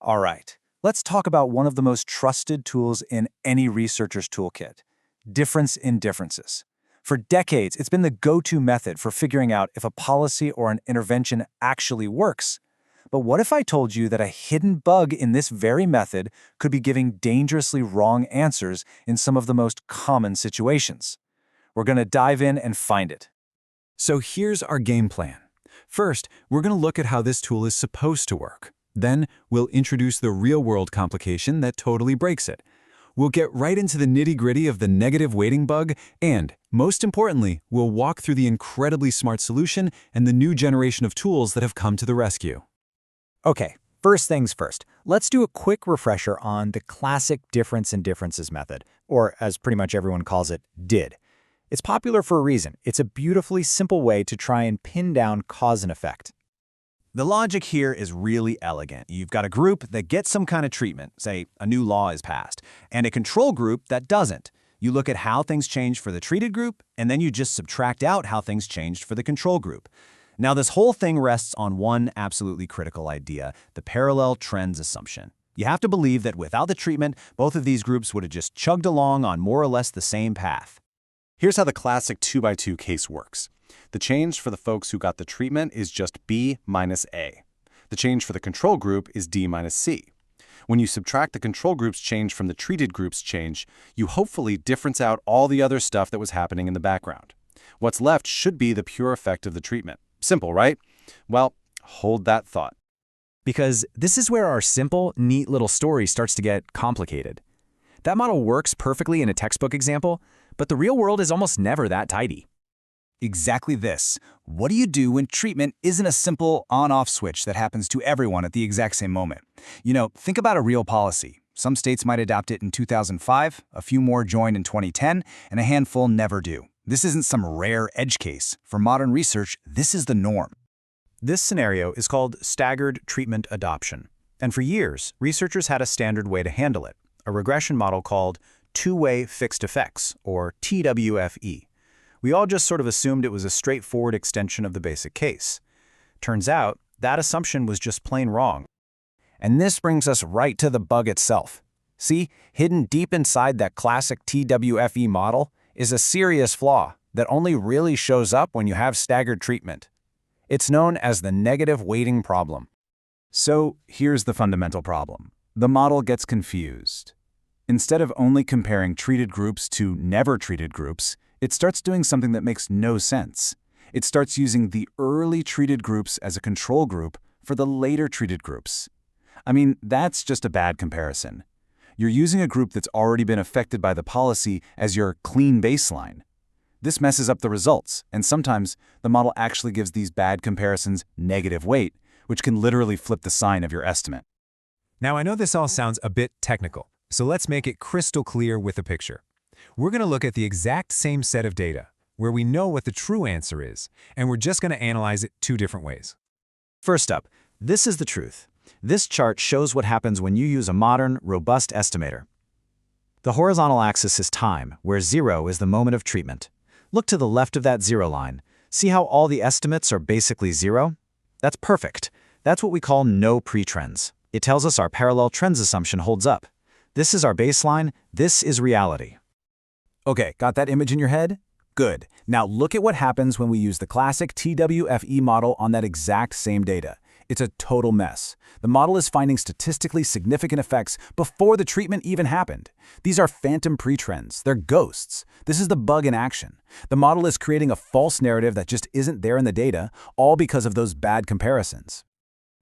All right, let's talk about one of the most trusted tools in any researcher's toolkit, difference in differences. For decades, it's been the go-to method for figuring out if a policy or an intervention actually works. But what if I told you that a hidden bug in this very method could be giving dangerously wrong answers in some of the most common situations? We're going to dive in and find it. So here's our game plan. First, we're going to look at how this tool is supposed to work. Then, we'll introduce the real-world complication that totally breaks it. We'll get right into the nitty-gritty of the negative weighting bug, and, most importantly, we'll walk through the incredibly smart solution and the new generation of tools that have come to the rescue. Okay, first things first. Let's do a quick refresher on the classic difference in differences method, or as pretty much everyone calls it, DiD. It's popular for a reason. It's a beautifully simple way to try and pin down cause and effect. The logic here is really elegant. You've got a group that gets some kind of treatment, say a new law is passed, and a control group that doesn't. You look at how things change for the treated group, and then you just subtract out how things changed for the control group. Now, this whole thing rests on one absolutely critical idea, the parallel trends assumption. You have to believe that without the treatment, both of these groups would have just chugged along on more or less the same path. Here's how the classic 2x2 case works. The change for the folks who got the treatment is just B minus A. The change for the control group is D minus C. When you subtract the control group's change from the treated group's change, you hopefully difference out all the other stuff that was happening in the background. What's left should be the pure effect of the treatment. Simple, right? Well, hold that thought. Because this is where our simple, neat little story starts to get complicated. That model works perfectly in a textbook example, but the real world is almost never that tidy. Exactly this. What do you do when treatment isn't a simple on-off switch that happens to everyone at the exact same moment? Think about a real policy. Some states might adopt it in 2005, a few more joined in 2010, and a handful never do. This isn't some rare edge case. For modern research, this is the norm. This scenario is called staggered treatment adoption. And for years, researchers had a standard way to handle it, a regression model called two-way fixed effects, or TWFE. We all just sort of assumed it was a straightforward extension of the basic case. Turns out, that assumption was just plain wrong. And this brings us right to the bug itself. See, hidden deep inside that classic TWFE model is a serious flaw that only really shows up when you have staggered treatment. It's known as the negative weighting problem. So here's the fundamental problem. The model gets confused. Instead of only comparing treated groups to never treated groups, it starts doing something that makes no sense. It starts using the early treated groups as a control group for the later treated groups. I mean, that's just a bad comparison. You're using a group that's already been affected by the policy as your clean baseline. This messes up the results, and sometimes the model actually gives these bad comparisons negative weight, which can literally flip the sign of your estimate. Now, I know this all sounds a bit technical, so let's make it crystal clear with a picture. We're going to look at the exact same set of data, where we know what the true answer is, and we're just going to analyze it two different ways. First up, this is the truth. This chart shows what happens when you use a modern, robust estimator. The horizontal axis is time, where 0 is the moment of treatment. Look to the left of that 0 line. See how all the estimates are basically 0? That's perfect. That's what we call no pre-trends. It tells us our parallel trends assumption holds up. This is our baseline. This is reality. Okay, got that image in your head? Good. Now look at what happens when we use the classic TWFE model on that exact same data. It's a total mess. The model is finding statistically significant effects before the treatment even happened. These are phantom pre-trends. They're ghosts. This is the bug in action. The model is creating a false narrative that just isn't there in the data, all because of those bad comparisons.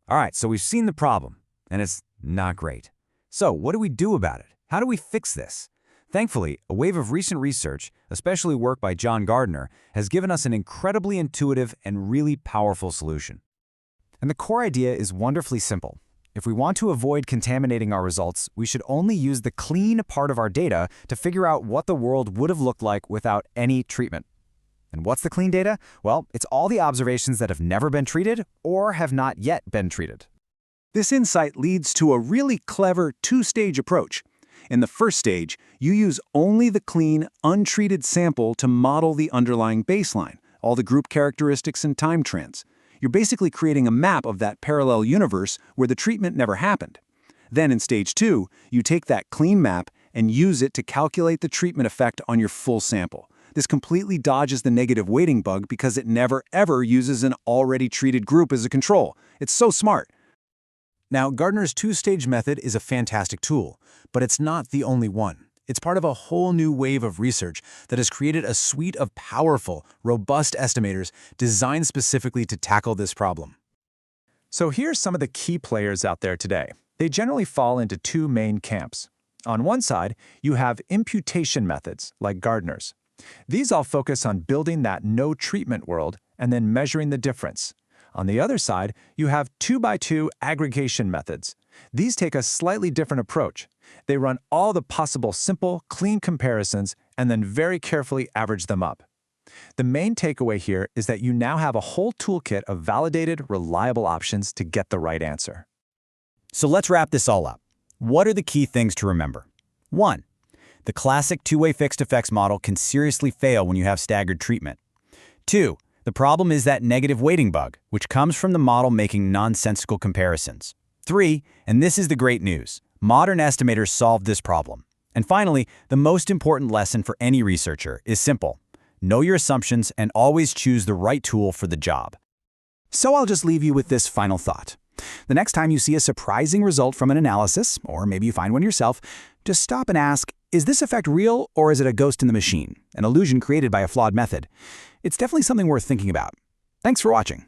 All right, so we've seen the problem, and it's not great. So what do we do about it? How do we fix this? Thankfully, a wave of recent research, especially work by John Gardner, has given us an incredibly intuitive and really powerful solution. And the core idea is wonderfully simple. If we want to avoid contaminating our results, we should only use the clean part of our data to figure out what the world would have looked like without any treatment. And what's the clean data? Well, it's all the observations that have never been treated or have not yet been treated. This insight leads to a really clever two-stage approach. In the first stage, you use only the clean, untreated sample to model the underlying baseline, all the group characteristics and time trends. You're basically creating a map of that parallel universe where the treatment never happened. Then in stage 2, you take that clean map and use it to calculate the treatment effect on your full sample. This completely dodges the negative weighting bug because it never ever uses an already treated group as a control. It's so smart. Now, Gardner's two-stage method is a fantastic tool, but it's not the only one. It's part of a whole new wave of research that has created a suite of powerful, robust estimators designed specifically to tackle this problem. So here's some of the key players out there today. They generally fall into two main camps. On one side, you have imputation methods, like Gardner's. These all focus on building that no-treatment world and then measuring the difference. On the other side, you have 2x2 aggregation methods. These take a slightly different approach. They run all the possible simple, clean comparisons and then very carefully average them up. The main takeaway here is that you now have a whole toolkit of validated, reliable options to get the right answer. So let's wrap this all up. What are the key things to remember? 1. The classic two-way fixed effects model can seriously fail when you have staggered treatment. 2. The problem is that negative weighting bug, which comes from the model making nonsensical comparisons. 3. And this is the great news. Modern estimators solve this problem. And finally, the most important lesson for any researcher is simple. Know your assumptions and always choose the right tool for the job. So I'll just leave you with this final thought. The next time you see a surprising result from an analysis, or maybe you find one yourself, just stop and ask, is this effect real or is it a ghost in the machine, an illusion created by a flawed method? It's definitely something worth thinking about. Thanks for watching.